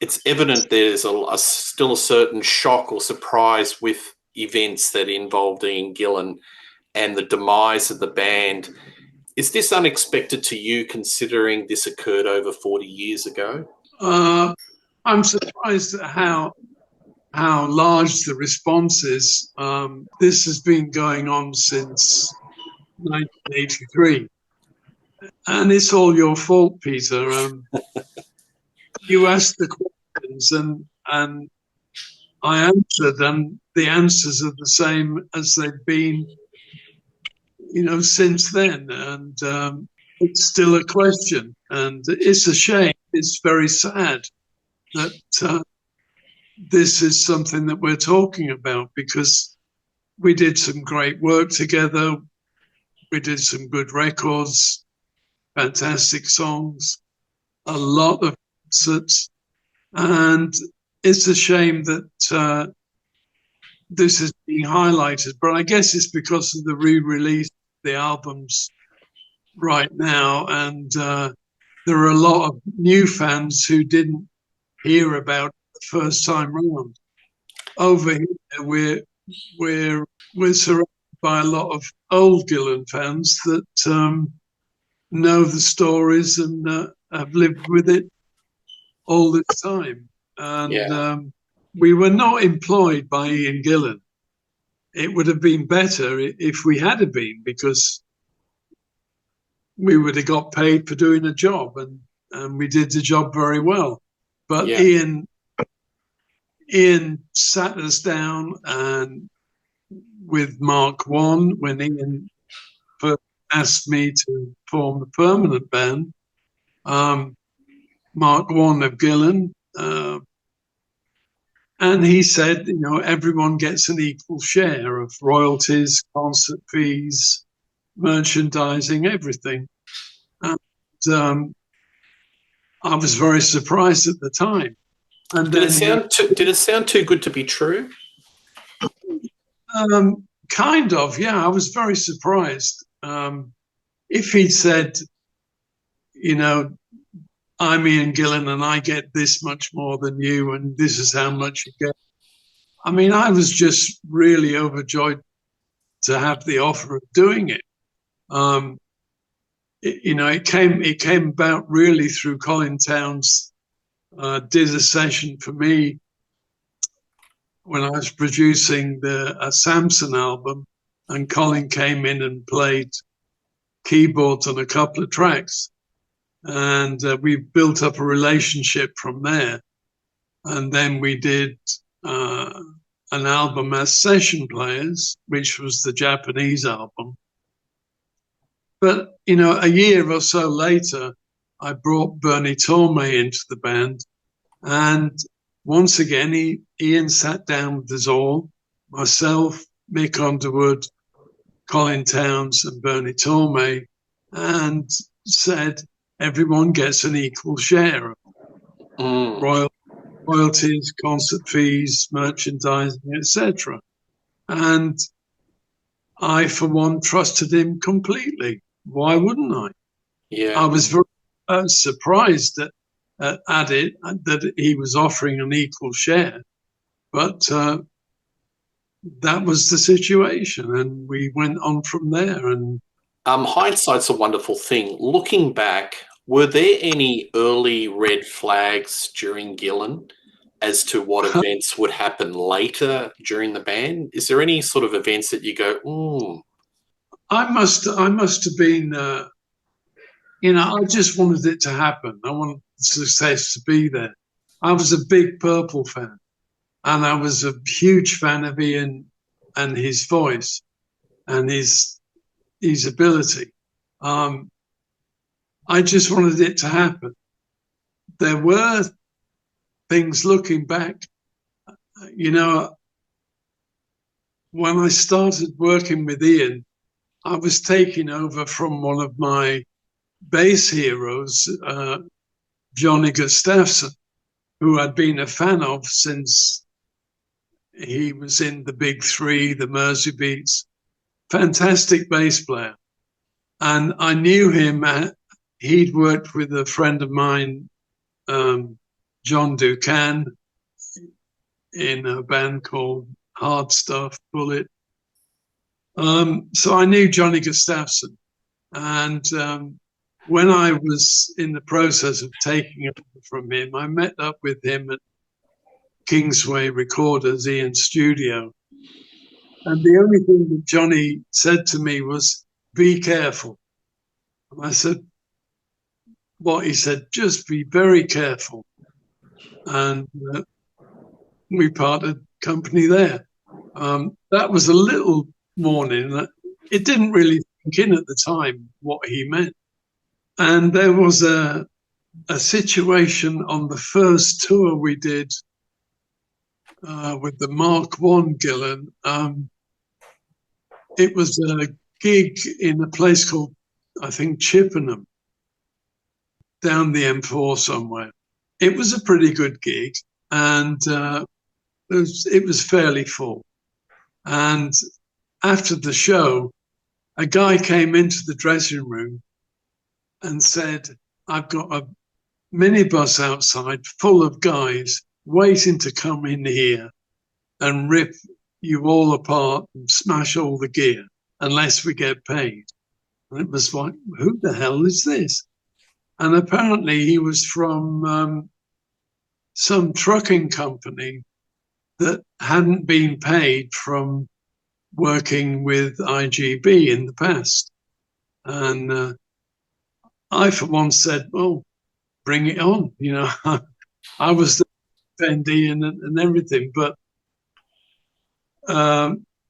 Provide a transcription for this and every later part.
it's evident there's still a certain shock or surprise with events that involved Ian Gillan and the demise of the band. Is this unexpected to you, considering this occurred over 40 years ago? I'm surprised at how large the response is. This has been going on since 1983. And it's all your fault, Peter. You asked the questions and I answered, and the answers are the same as they've been, since then. And it's still a question. And it's a shame. It's very sad that this is something that we're talking about, because we did some great work together. We did some good records, fantastic songs, a lot of concerts, and it's a shame that this is being highlighted. But I guess it's because of the re-release of the albums right now, and there are a lot of new fans who didn't hear about it the first time round. Over here, we're surrounded by a lot of old Gillan fans that know the stories and have lived with it all this time. And we were not employed by Ian Gillan. It would have been better if we had been, because we would have got paid for doing a job, and we did the job very well. But Ian sat us down, and with Mark One, when Ian first asked me to form the permanent band, Mark One of Gillan, and he said, everyone gets an equal share of royalties, concert fees, merchandising, everything. And I was very surprised at the time. And did it sound too good to be true? Kind of, yeah. I was very surprised. If he'd said, I'm Ian Gillan and I get this much more than you, and this is how much you get. I mean, I was just really overjoyed to have the offer of doing it. It came about really through Colin Towns. Did a session for me when I was producing a Samson album, and Colin came in and played keyboards on a couple of tracks, and we built up a relationship from there. And then we did an album as session players, which was the Japanese album. But a year or so later, I brought Bernie Tormé into the band, and once again, Ian sat down with us all, myself, Mick Underwood, Colin Towns, and Bernie Tormé, and said everyone gets an equal share of royalties, concert fees, merchandising, etc. And I, for one, trusted him completely. Why wouldn't I? Yeah, I was very surprised at it, that he was offering an equal share, but that was the situation, and we went on from there. And hindsight's a wonderful thing. Looking back, were there any early red flags during Gillan as to what events would happen later during the band? Is there any sort of events that you go, I must have been, I just wanted it to happen. I wanted the success to be there. I was a big Purple fan, and I was a huge fan of Ian and his voice and his ability. I just wanted it to happen. There were things looking back, when I started working with Ian, I was taking over from one of my bass heroes, Johnny Gustafsson, who I'd been a fan of since he was in the Big Three, the Mersey Beats. Fantastic bass player. And I knew him. He'd worked with a friend of mine, John Ducan in a band called Hard Stuff, Bullet. So I knew Johnny Gustafson. And when I was in the process of taking it from him, I met up with him at Kingsway Recorders, Ian's studio. And the only thing that Johnny said to me was, be careful. And I said, what? He said, just be very careful. And we parted company there. That was a little warning. It didn't really sink in at the time what he meant. And there was a situation on the first tour we did with the Mark I Gillan. It was a gig in a place called, I think, Chippenham, down the M4 somewhere. It was a pretty good gig, and it was fairly full. And after the show, a guy came into the dressing room and said, I've got a minibus outside full of guys waiting to come in here and rip you all apart and smash all the gear unless we get paid. And it was like, who the hell is this? And apparently he was from some trucking company that hadn't been paid from working with IGB in the past. And I, for one, said, well, bring it on. You know, I was the attendee and everything. But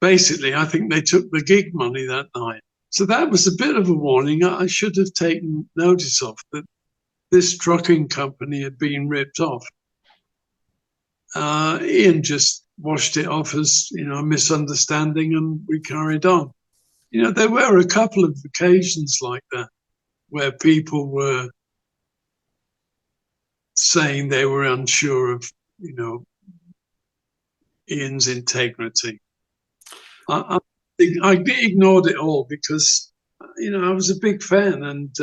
basically, I think they took the gig money that night. So that was a bit of a warning. I should have taken notice of that this trucking company had been ripped off. Ian just washed it off as, you know, a misunderstanding, and we carried on. You know, there were a couple of occasions like that where people were saying they were unsure of, you know, Ian's integrity. I ignored it all because, you know, I was a big fan, and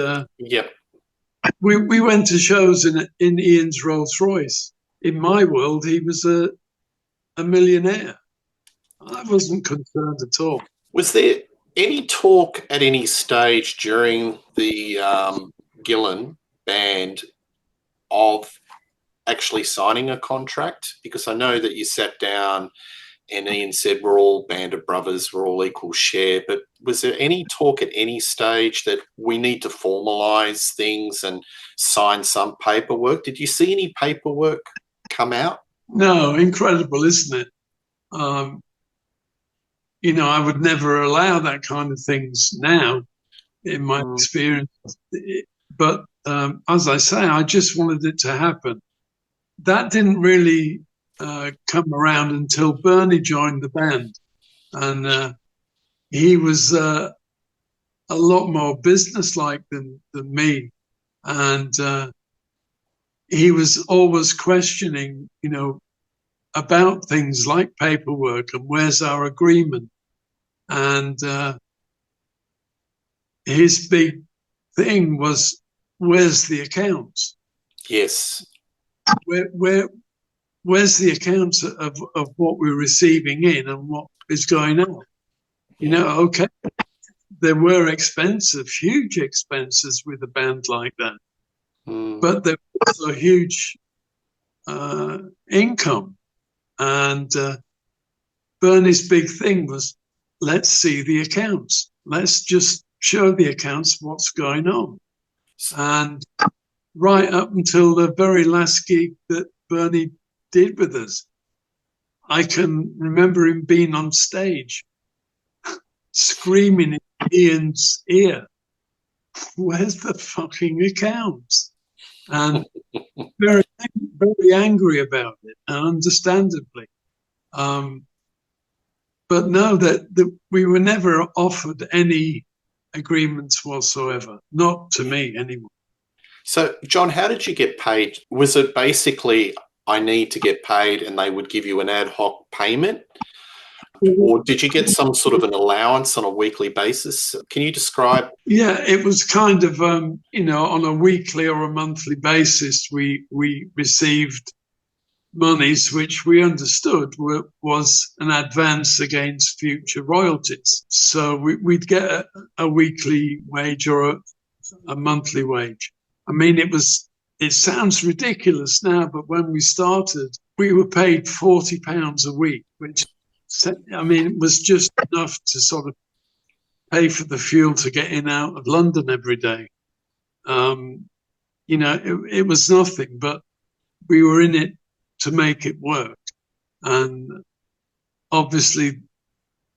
we went to shows in Ian's Rolls Royce. In my world, he was a millionaire. I wasn't concerned at all. Was there any talk at any stage during the Gillan band of actually signing a contract? Because I know that you sat down and Ian said, we're all band of brothers, we're all equal share. But was there any talk at any stage that we need to formalize things and sign some paperwork? Did you see any paperwork come out? No, incredible, isn't it? You know, I would never allow that kind of things now in my experience. But as I say, I just wanted it to happen. That didn't really come around until Bernie joined the band. And he was a lot more businesslike than me. And he was always questioning, you know, about things like paperwork and where's our agreement. And his big thing was, where's the accounts? Yes. Where's the accounts of what we're receiving in and what is going on? You know, okay, there were expensive, huge expenses with a band like that. But there was a huge income. And Bernie's big thing was, let's see the accounts. Let's just show the accounts what's going on. And right up until the very last gig that Bernie did with us, I can remember him being on stage screaming in Ian's ear, where's the fucking accounts? And very, very angry about it, and understandably. But no, that we were never offered any agreements whatsoever, not to me anyway. So, John, how did you get paid? Was it basically, I need to get paid, and they would give you an ad hoc payment? or did you get some sort of an allowance on a weekly basis? Can you describe? Yeah, it was kind of, on a weekly or a monthly basis, we received monies which we understood was an advance against future royalties. So we'd get a weekly wage or a monthly wage. I mean, it sounds ridiculous now, but when we started, we were paid £40 a week, which, I mean, it was just enough to sort of pay for the fuel to get in out of London every day. It was nothing, but we were in it to make it work. And obviously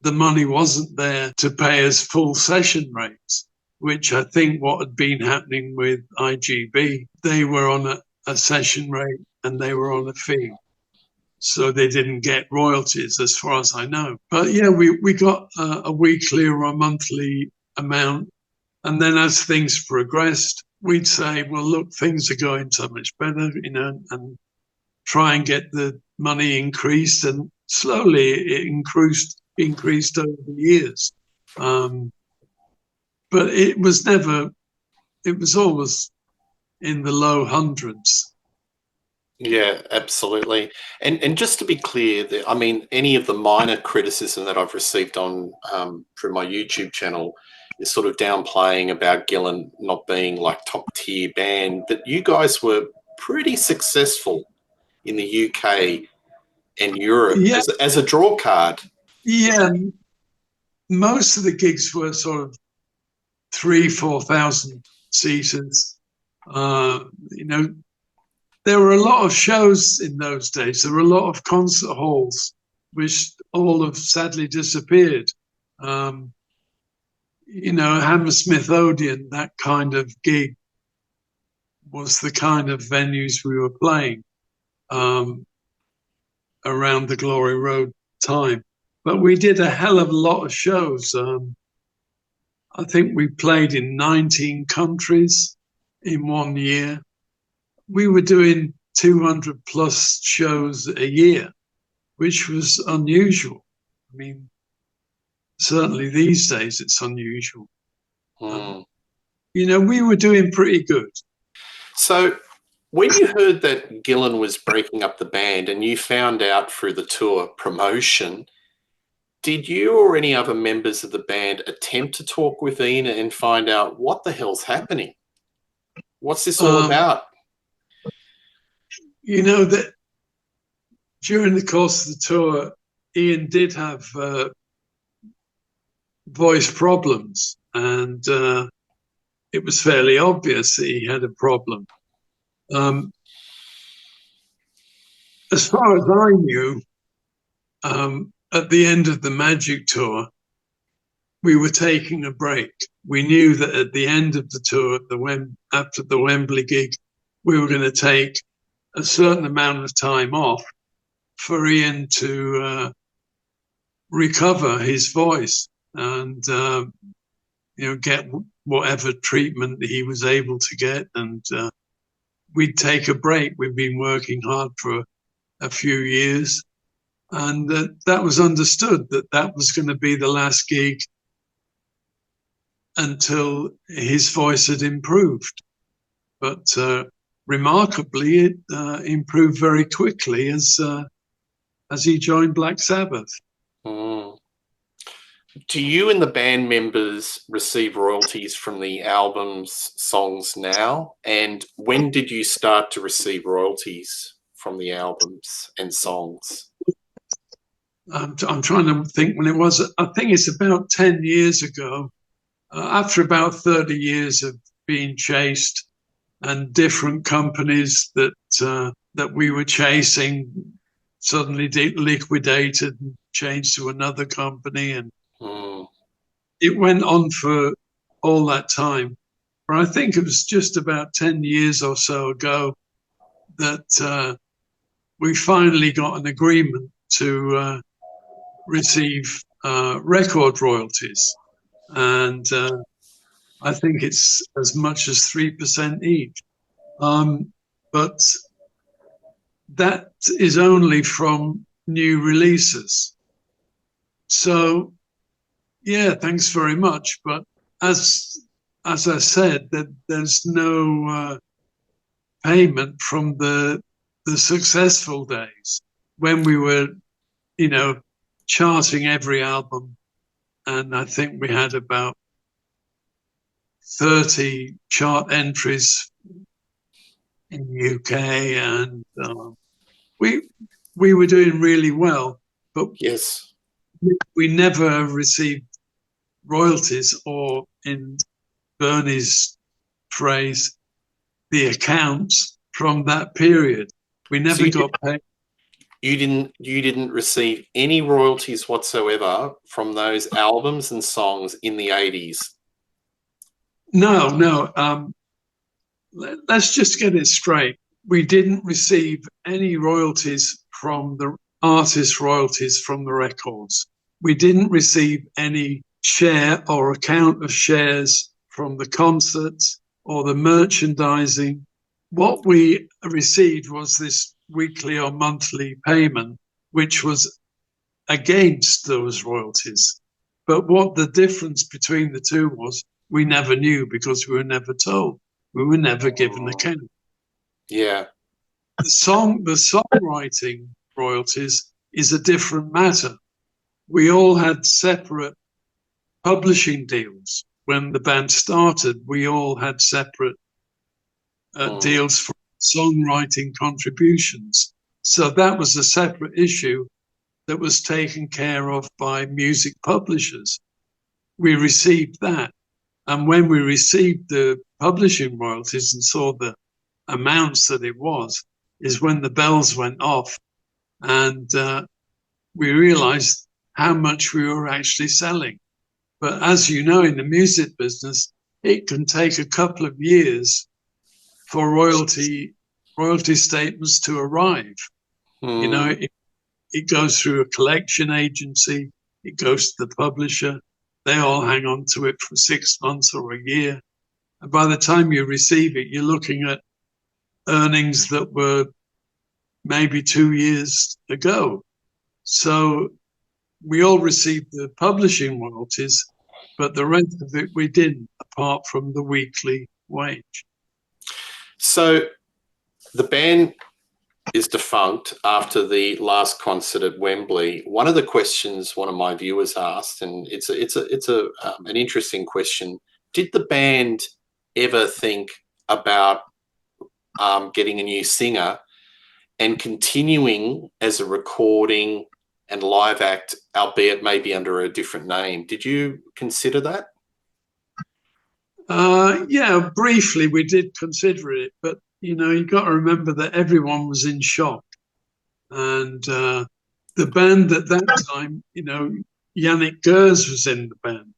the money wasn't there to pay us full session rates, which I think what had been happening with IGB, they were on a session rate and they were on a fee. So they didn't get royalties as far as I know. But yeah, we got a weekly or a monthly amount. And then as things progressed, we'd say, well, look, things are going so much better, and try and get the money increased. And slowly it increased over the years. But it was always in the low hundreds. Yeah, absolutely. And just to be clear, I mean, any of the minor criticism that I've received on through my YouTube channel is sort of downplaying about Gillan not being like top tier band, but you guys were pretty successful in the UK and Europe as a draw card. Yeah, most of the gigs were sort of 3,000-4,000 seaters. There were a lot of shows in those days. There were a lot of concert halls, which all have sadly disappeared. Hammersmith Odeon, that kind of gig was the kind of venues we were playing around the Glory Road time. But we did a hell of a lot of shows. I think we played in 19 countries in 1 year. We were doing 200 plus shows a year, which was unusual. I mean, certainly these days it's unusual. We were doing pretty good. So when you heard that Gillan was breaking up the band and you found out through the tour promotion, did you or any other members of the band attempt to talk with Ian and find out what the hell's happening? What's this all about? That during the course of the tour, Ian did have voice problems, and it was fairly obvious that he had a problem. As far as I knew, at the end of the Magic tour, we were taking a break. We knew that at the end of the tour, after the Wembley gig, we were going to take a certain amount of time off for Ian to recover his voice and get whatever treatment he was able to get, and we'd take a break. We'd been working hard for a few years, and that was understood that was going to be the last gig until his voice had improved. But remarkably, it improved very quickly as he joined Black Sabbath. Do you and the band members receive royalties from the album's songs now? And when did you start to receive royalties from the albums and songs? I'm trying to think when it was. I think it's about 10 years ago. After about 30 years of being chased and different companies that we were chasing suddenly liquidated and changed to another company, and it went on for all that time. But I think it was just about 10 years or so ago that we finally got an agreement to receive record royalties. And I think it's as much as 3% each. But that is only from new releases. So, yeah, thanks very much. But as I said, that there's no payment from the successful days when we were, charting every album, and I think we had about 30 chart entries in the UK, and we were doing really well, but Yes. we never received royalties, or in Bernie's phrase, the accounts from that period. We never got paid. You didn't receive any royalties whatsoever from those albums and songs in the 80s. No. Let's just get it straight. We didn't receive any royalties from the artist royalties from the records. We didn't receive any share or account of shares from the concerts or the merchandising. What we received was this weekly or monthly payment, which was against those royalties. But what the difference between the two was, we never knew because we were never told. We were never given account. Yeah. The songwriting royalties is a different matter. We all had separate publishing deals. When the band started, we all had separate deals for songwriting contributions. So that was a separate issue that was taken care of by music publishers. We received that. And when we received the publishing royalties and saw the amounts that it was, is when the bells went off, and we realized how much we were actually selling. But as you know, in the music business, it can take a couple of years for royalty statements to arrive. It goes through a collection agency, it goes to the publisher, they all hang on to it for 6 months or a year. And by the time you receive it, you're looking at earnings that were maybe 2 years ago. So we all received the publishing royalties, but the rest of it we didn't, apart from the weekly wage. So the band is defunct after the last concert at Wembley. One of the questions one of my viewers asked, and it's an interesting question: did the band ever think about getting a new singer and continuing as a recording and live act, albeit maybe under a different name? Did you consider that? Yeah, briefly we did consider it, but you've got to remember that everyone was in shock. And the band at that time, Yannick Gers was in the band.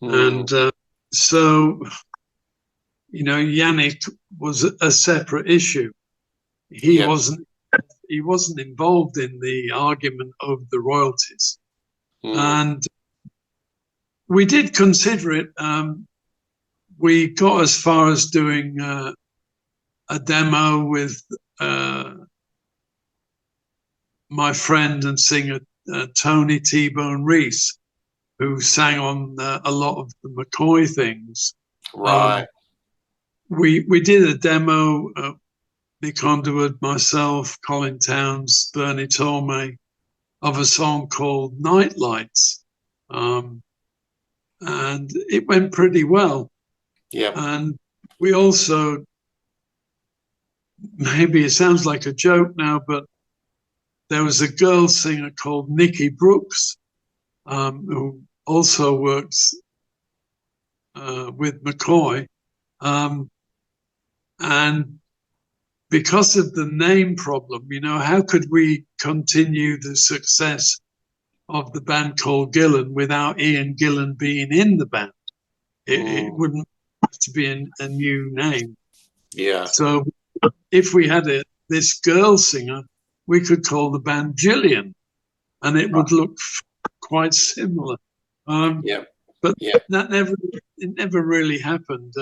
And so, Yannick was a separate issue. He wasn't involved in the argument of the royalties. And we did consider it. We got as far as doing a demo with my friend and singer Tony T-Bone Reese, who sang on a lot of the McCoy things. Right. We did a demo, Nick Underwood, myself, Colin Towns, Bernie Tormey, of a song called Night Lights. And it went pretty well. Yeah. And we also, maybe it sounds like a joke now, but there was a girl singer called Nikki Brooks, who also works with McCoy. And because of the name problem, how could we continue the success of the band called Gillan without Ian Gillan being in the band? It wouldn't have to be a new name. Yeah. So if we had this girl singer, we could call the band Gillian, and it would look quite similar. But that never really happened.